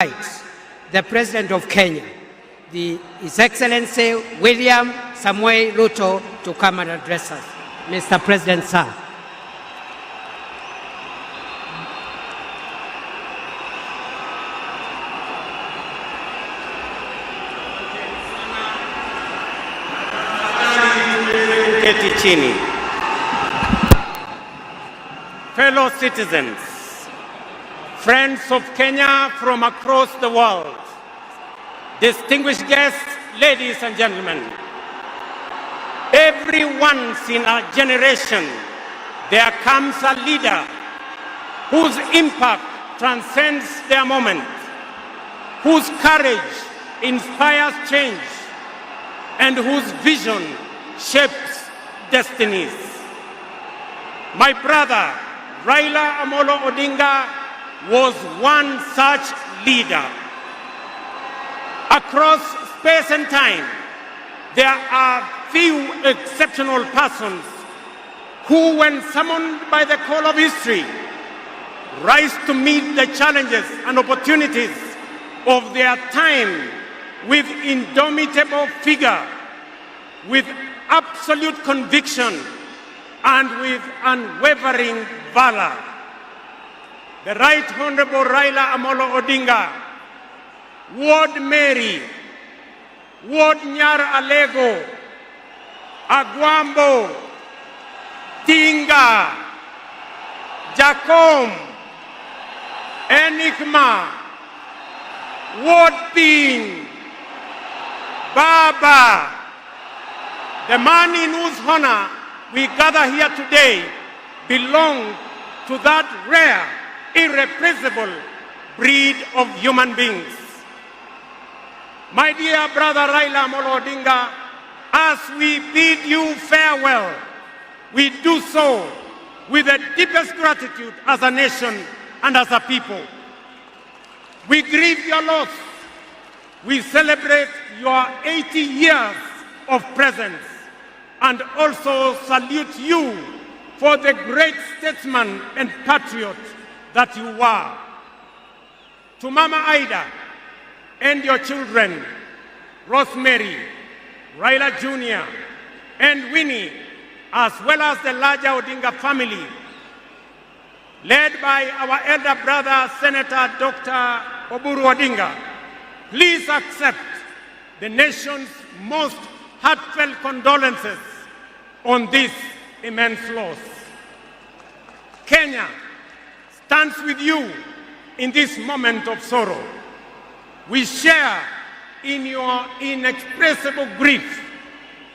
the President of Kenya, His Excellency William Samuel Ruto, to come and address us. Mr. President, sir. Keti chini. Fellow citizens, friends of Kenya from across the world, distinguished guests, ladies and gentlemen, every once in a generation there comes a leader whose impact transcends their moment, whose courage inspires change, and whose vision shapes destinies. My brother, Raila Odinga, was one such leader. Across space and time, there are few exceptional persons who, when summoned by the call of history, rise to meet the challenges and opportunities of their time with indomitable vigor, with absolute conviction, and with unwavering valor. The Right Honorable Raila Odinga, Ward Mary, Ward Nyar Alego, Agwambo, Tinga, Jacom, Enigma, Ward Ping, Baba, the man in whose honor we gather here today, belong to that rare, irreplaceable breed of human beings. My dear brother Raila Odinga, as we bid you farewell, we do so with the deepest gratitude as a nation and as a people. We grieve your loss. We celebrate your 80 years of presence and also salute you for the great statesman and patriot that you were. To Mama Ida and your children, Rosemary, Raila Jr., and Winnie, as well as the larger Odinga family, led by our elder brother, Senator Dr. Oburu Odinga, please accept the nation's most heartfelt condolences on this immense loss. Kenya stands with you in this moment of sorrow. We share in your inexpressible grief,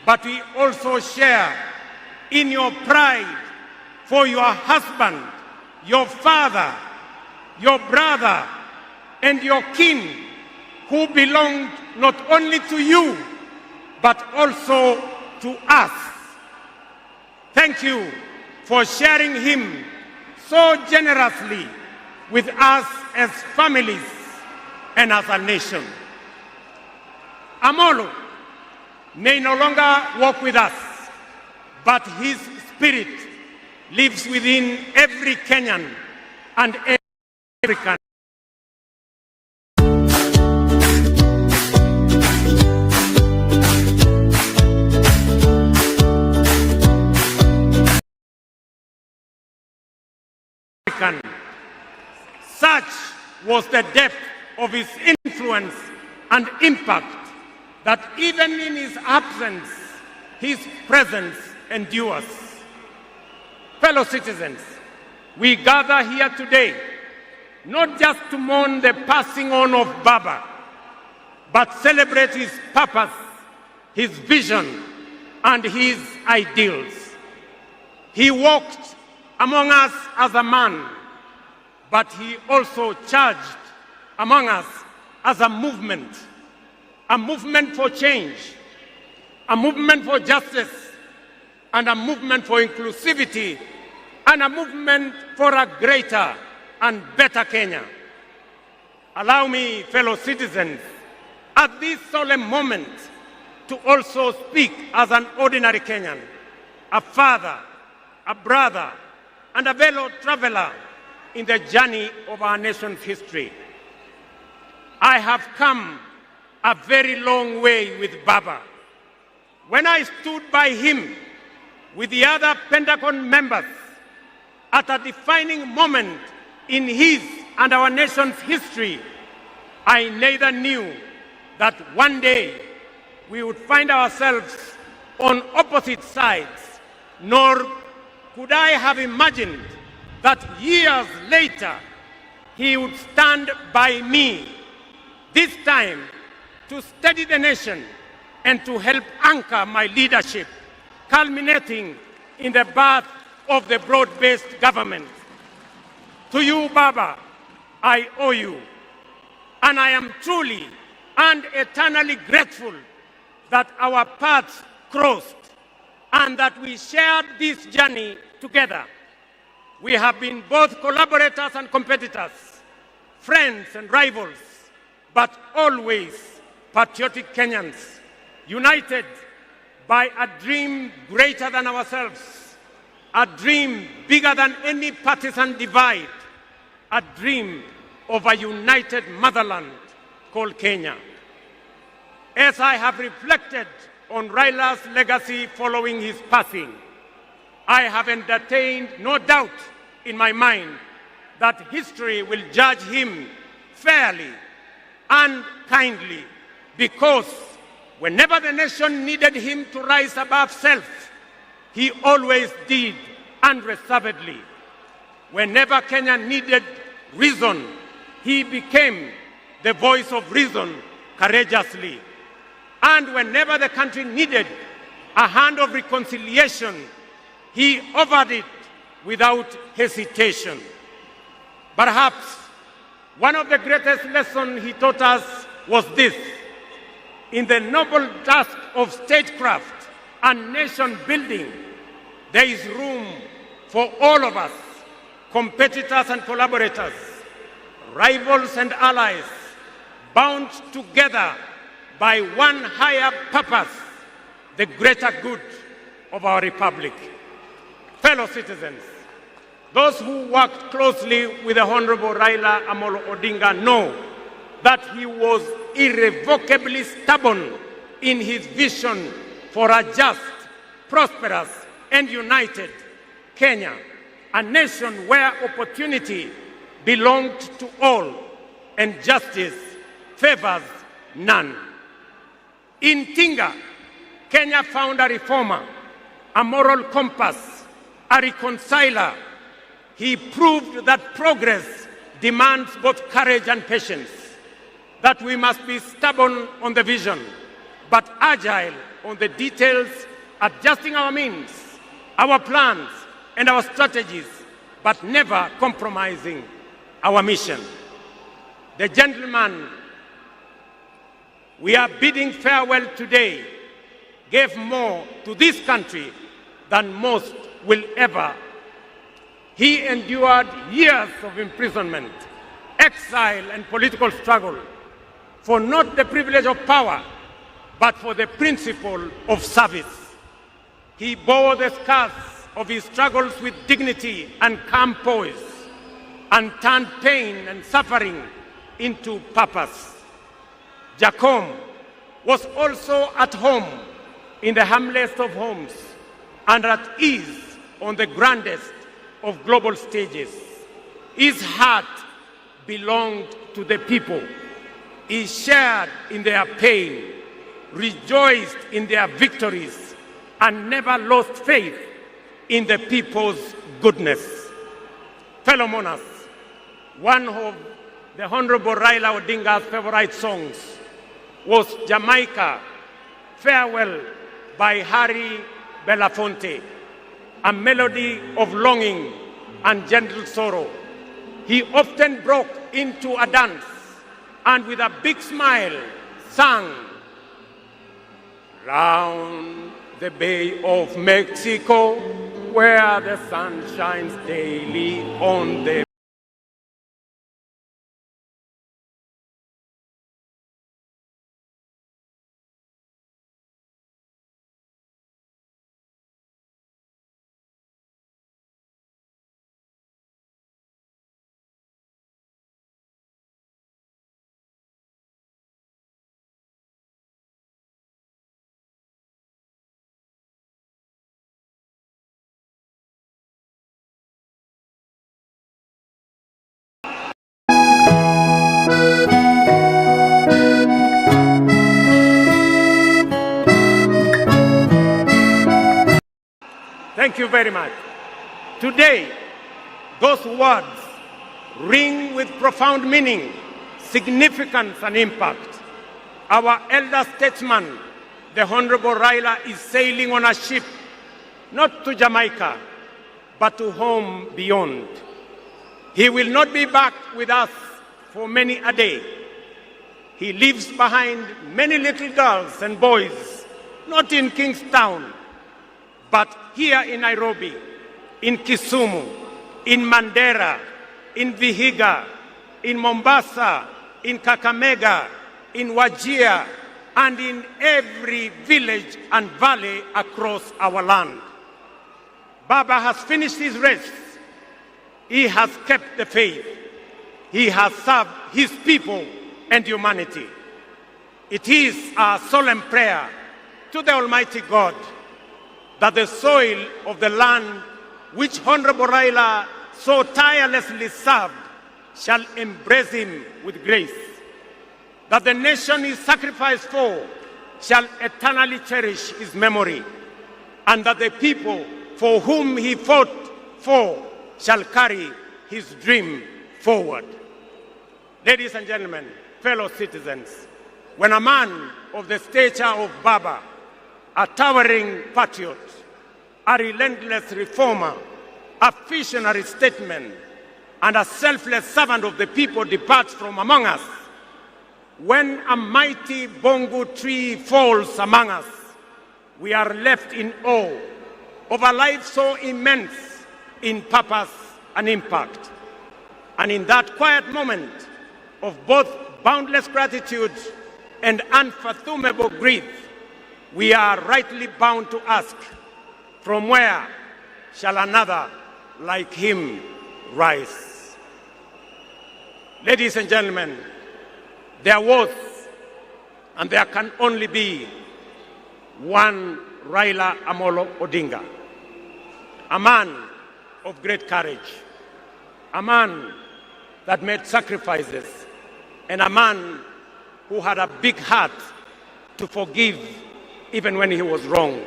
but we also share in your pride for your husband, your father, your brother, and your kin, who belonged not only to you, but also to us. Thank you for sharing him so generously with us as families and as a nation. Amolo may no longer walk with us, but his spirit lives within every Kenyan and every African. Such was the depth of his influence and impact that even in his absence, his presence endures. Fellow citizens, we gather here today not just to mourn the passing on of Baba, but celebrate his purpose, his vision, and his ideals. He walked among us as a man, but he also charged among us as a movement for change, a movement for justice, and a movement for inclusivity, and a movement for a greater and better Kenya. Allow me, fellow citizens, at this solemn moment to also speak as an ordinary Kenyan, a father, a brother, and a fellow traveler in the journey of our nation's history. I have come a very long way with Baba. When I stood by him with the other Pentagon members at a defining moment in his and our nation's history, I neither knew that one day we would find ourselves on opposite sides, nor could I have imagined that years later he would stand by me, this time to steady the nation and to help anchor my leadership, culminating in the birth of the broad-based government. To you, Baba, I owe you, and I am truly and eternally grateful that our paths crossed and that we shared this journey together. We have been both collaborators and competitors, friends and rivals, but always patriotic Kenyans, united by a dream greater than ourselves, a dream bigger than any partisan divide, a dream of a united motherland called Kenya. As I have reflected on Raila's legacy following his passing, I have entertained no doubt in my mind that history will judge him fairly and kindly, because whenever the nation needed him to rise above self, he always did unreservedly. Whenever Kenya needed reason, he became the voice of reason courageously. And whenever the country needed a hand of reconciliation, he offered it without hesitation. Perhaps one of the greatest lessons he taught us was this: in the noble task of statecraft and nation building, there is room for all of us, competitors and collaborators, rivals and allies, bound together by one higher purpose, the greater good of our republic. Fellow citizens, those who worked closely with the Honorable Raila Amolo Odinga know that he was irrevocably stubborn in his vision for a just, prosperous, and united Kenya, a nation where opportunity belonged to all and justice favors none. In Tinga, Kenya found a reformer, a moral compass, a reconciler. He proved that progress demands both courage and patience, that we must be stubborn on the vision, but agile on the details, adjusting our means, our plans, and our strategies, but never compromising our mission. The gentleman we are bidding farewell today gave more to this country than most will ever. He endured years of imprisonment, exile, and political struggle for not the privilege of power, but for the principle of service. He bore the scars of his struggles with dignity and calm poise, and turned pain and suffering into purpose. Jacom was also at home in the humblest of homes and at ease on the grandest of global stages. His heart belonged to the people. He shared in their pain, rejoiced in their victories, and never lost faith in the people's goodness. Fellow monarchs, one of the Honorable Raila Odinga's favorite songs was Jamaica, Farewell by Harry Belafonte, a melody of longing and gentle sorrow. He often broke into a dance and with a big smile sang, "Round the Bay of Mexico, where the sun shines daily on the Thank you very much. Today, those words ring with profound meaning, significance, and impact. Our elder statesman, the Honorable Raila, is sailing on a ship, not to Jamaica, but to home beyond. He will not be back with us for many a day. He leaves behind many little girls and boys, not in Kingstown, but here in Nairobi, in Kisumu, in Mandera, in Vihiga, in Mombasa, in Kakamega, in Wajir, and in every village and valley across our land. Baba has finished his race. He has kept the faith. He has served his people and humanity. It is our solemn prayer to the Almighty God that the soil of the land which Honorable Raila so tirelessly served shall embrace him with grace, that the nation he sacrificed for shall eternally cherish his memory, and that the people for whom he fought for shall carry his dream forward. Ladies and gentlemen, fellow citizens, when a man of the stature of Baba, a towering patriot, a relentless reformer, a visionary statesman, and a selfless servant of the people departs from among us, when a mighty bongo tree falls among us, we are left in awe of a life so immense in purpose and impact. And in that quiet moment of both boundless gratitude and unfathomable grief, we are rightly bound to ask, from where shall another like him rise? Ladies and gentlemen, there was and there can only be one Raila Amolo Odinga, a man of great courage, a man that made sacrifices, and a man who had a big heart to forgive even when he was wrong.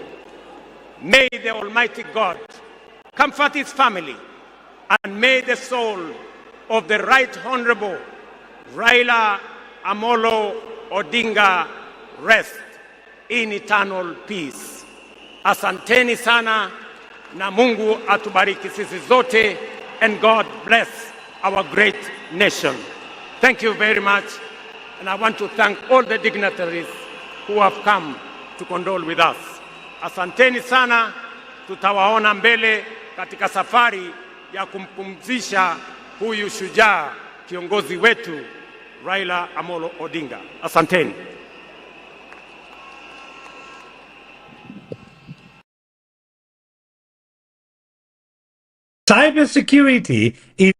May the Almighty God comfort his family, and may the soul of the Right Honorable Raila Amolo Odinga rest in eternal peace. Asanteni sana na Mungu atubariki sisi zote, and God bless our great nation. Thank you very much, and I want to thank all the dignitaries who have come to condole with us. Asanteni sana, tutawaona mbele katika safari ya kumpumzisha huyu shujaa kiongozi wetu Raila Amolo Odinga. Asanteni. Cybersecurity is